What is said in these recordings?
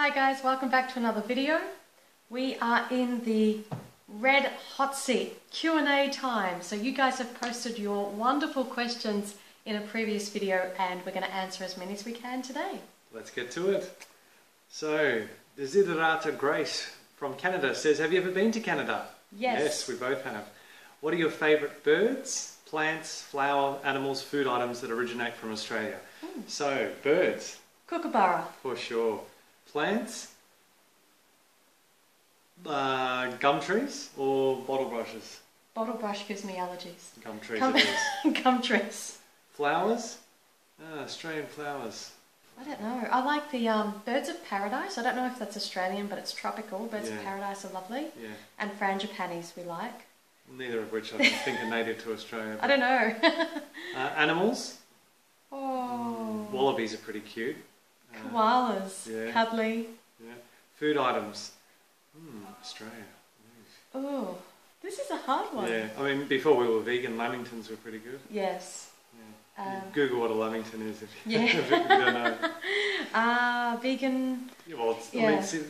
Hi guys, welcome back to another video. We are in the red hot seat Q&A time. So you guys have posted your wonderful questions in a previous video and we're going to answer as many as we can today. Let's get to it. So, Desiderata Grace from Canada says, have you ever been to Canada? Yes. Yes, we both have. What are your favourite birds, plants, flower, animals, food items that originate from Australia? So, birds. Kookaburra. For sure. Plants, gum trees or bottle brushes? Bottle brush gives me allergies. Gum trees it is. Gum trees. Flowers? Australian flowers. I don't know. I like the birds of paradise. I don't know if that's Australian, but it's tropical. Birds of paradise are lovely. Yeah. And frangipanis we like. Neither of which I think are native to Australia. I don't know. Animals? Oh. Wallabies are pretty cute. Koalas, yeah. cuddly. Yeah. Food items. Australia. Oh, this is a hard one. Yeah, I mean, before we were vegan, lamingtons were pretty good. Yes. Yeah. Google what a lamington is if you, yeah. if you don't know. Vegan. Yeah, well,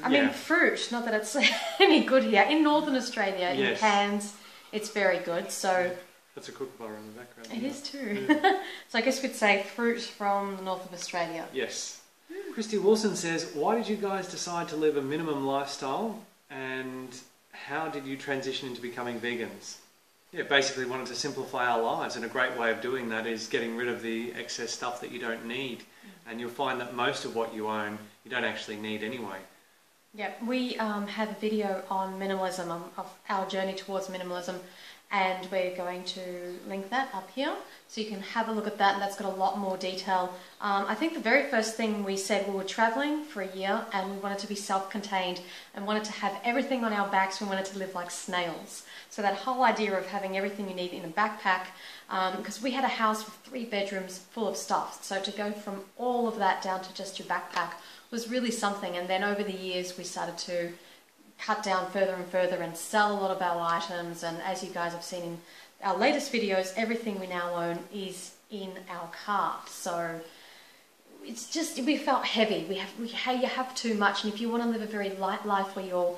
I mean, fruit. Not that it's any good here. In Northern Australia, in Cairns, it's very good. So. That's a kookaburra in the background. It is too. Yeah. So I guess we'd say fruit from the north of Australia. Yes. Christy Wilson says, why did you guys decide to live a minimum lifestyle and how did you transition into becoming vegans? Yeah, basically wanted to simplify our lives, and a great way of doing that is getting rid of the excess stuff that you don't need. And you'll find that most of what you own, you don't actually need anyway. Yeah, we have a video on minimalism, of our journey towards minimalism, and we're going to link that up here so you can have a look at that, and that's got a lot more detail. I think the very first thing we said, we were traveling for a year and we wanted to be self-contained and wanted to have everything on our backs. We wanted to live like snails. So that whole idea of having everything you need in a backpack, because we had a house with 3 bedrooms full of stuff, so to go from all of that down to just your backpack was really something. And then over the years we started to cut down further and further and sell a lot of our items, and as you guys have seen in our latest videos, everything we now own is in our cart. So it's just, we felt heavy. You have too much, and if you want to live a very light life where you're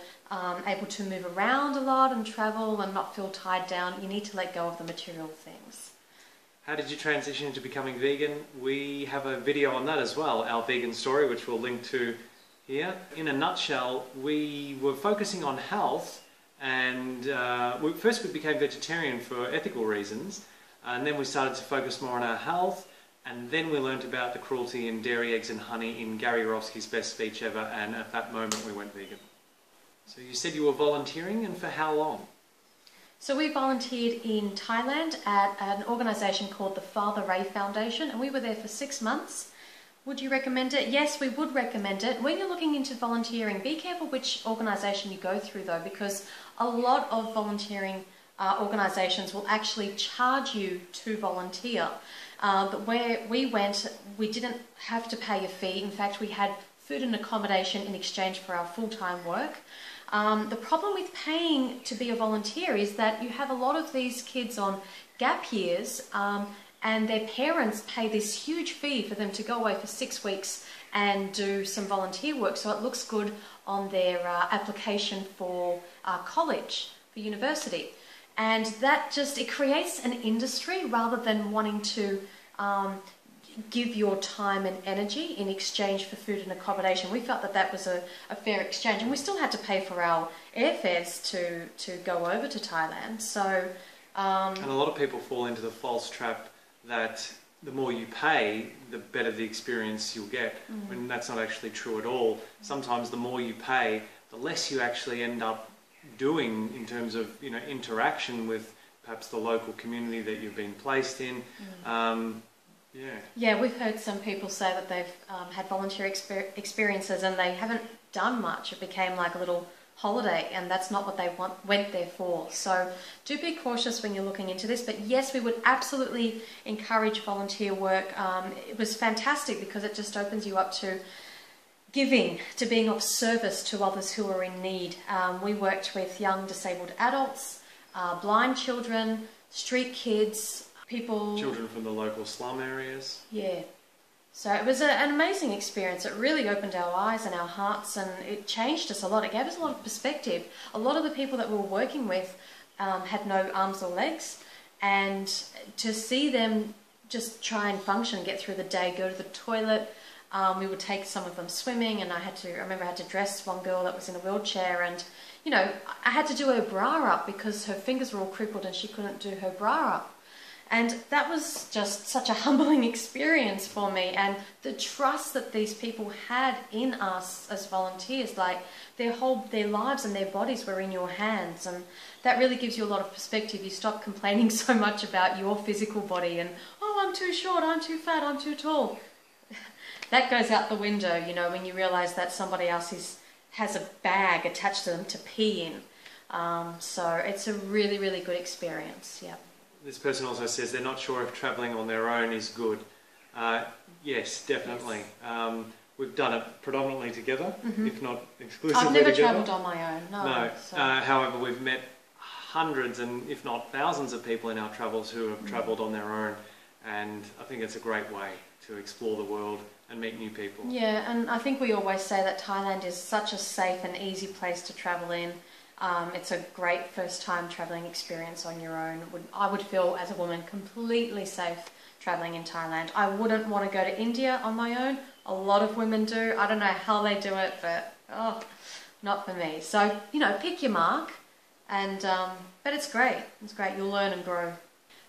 able to move around a lot and travel and not feel tied down, you need to let go of the material things. How did you transition into becoming vegan? We have a video on that as well, our vegan story, which we'll link to here. In a nutshell, we were focusing on health, and first we became vegetarian for ethical reasons, and then we started to focus more on our health, and then we learnt about the cruelty in dairy, eggs and honey in Gary Rosky's best speech ever, and at that moment we went vegan. So you said you were volunteering, and for how long? So we volunteered in Thailand at an organisation called the Father Ray Foundation, and we were there for 6 months. Would you recommend it? Yes, we would recommend it. When you're looking into volunteering, be careful which organisation you go through though, because a lot of volunteering organisations will actually charge you to volunteer. But where we went, we didn't have to pay a fee. In fact, we had food and accommodation in exchange for our full-time work. The problem with paying to be a volunteer is that you have a lot of these kids on gap years, and their parents pay this huge fee for them to go away for 6 weeks and do some volunteer work, so it looks good on their application for college, for university. And that just, it creates an industry rather than wanting to give your time and energy in exchange for food and accommodation. We felt that that was a fair exchange, and we still had to pay for our airfares to go over to Thailand. So, and a lot of people fall into the false trap that the more you pay, the better the experience you'll get, when that's not actually true at all. Sometimes the more you pay, the less you actually end up doing in terms of, you know, interaction with perhaps the local community that you've been placed in. Yeah, we've heard some people say that they've had volunteer experiences and they haven't done much. It became like a little holiday, and that's not what they went there for. So do be cautious when you're looking into this, but yes, we would absolutely encourage volunteer work. It was fantastic because it just opens you up to giving, to being of service to others who are in need. We worked with young disabled adults, blind children, street kids, people... Children from the local slum areas. Yeah. So it was an amazing experience. It really opened our eyes and our hearts, and it changed us a lot. It gave us a lot of perspective. A lot of the people that we were working with had no arms or legs, and to see them just try and function, get through the day, go to the toilet. We would take some of them swimming, and I remember I had to dress one girl that was in a wheelchair, and you know, I had to do her bra up because her fingers were all crippled and she couldn't do her bra up. And that was just such a humbling experience for me, and the trust that these people had in us as volunteers, like their lives and their bodies were in your hands, and that really gives you a lot of perspective. You stop complaining so much about your physical body and, oh, I'm too short, I'm too fat, I'm too tall. That goes out the window, you know, when you realise that somebody else has a bag attached to them to pee in. So it's a really, really good experience, yeah. This person also says they're not sure if travelling on their own is good. Yes, definitely. Yes. We've done it predominantly together, if not exclusively together. I've never together. travelled on my own, no. No. So. However, we've met hundreds and if not thousands of people in our travels who have travelled on their own, and I think it's a great way to explore the world and meet new people. Yeah, and I think we always say that Thailand is such a safe and easy place to travel in. It's a great first time travelling experience on your own. I would feel as a woman completely safe travelling in Thailand. I wouldn't want to go to India on my own. A lot of women do. I don't know how they do it, but not for me. So, you know, pick your mark, and but it's great. It's great. You'll learn and grow.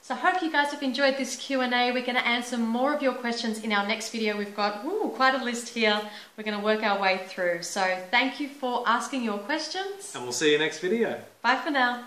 So I hope you guys have enjoyed this Q&A. We're going to answer more of your questions in our next video. We've got quite a list here. We're going to work our way through. So thank you for asking your questions. And we'll see you next video. Bye for now.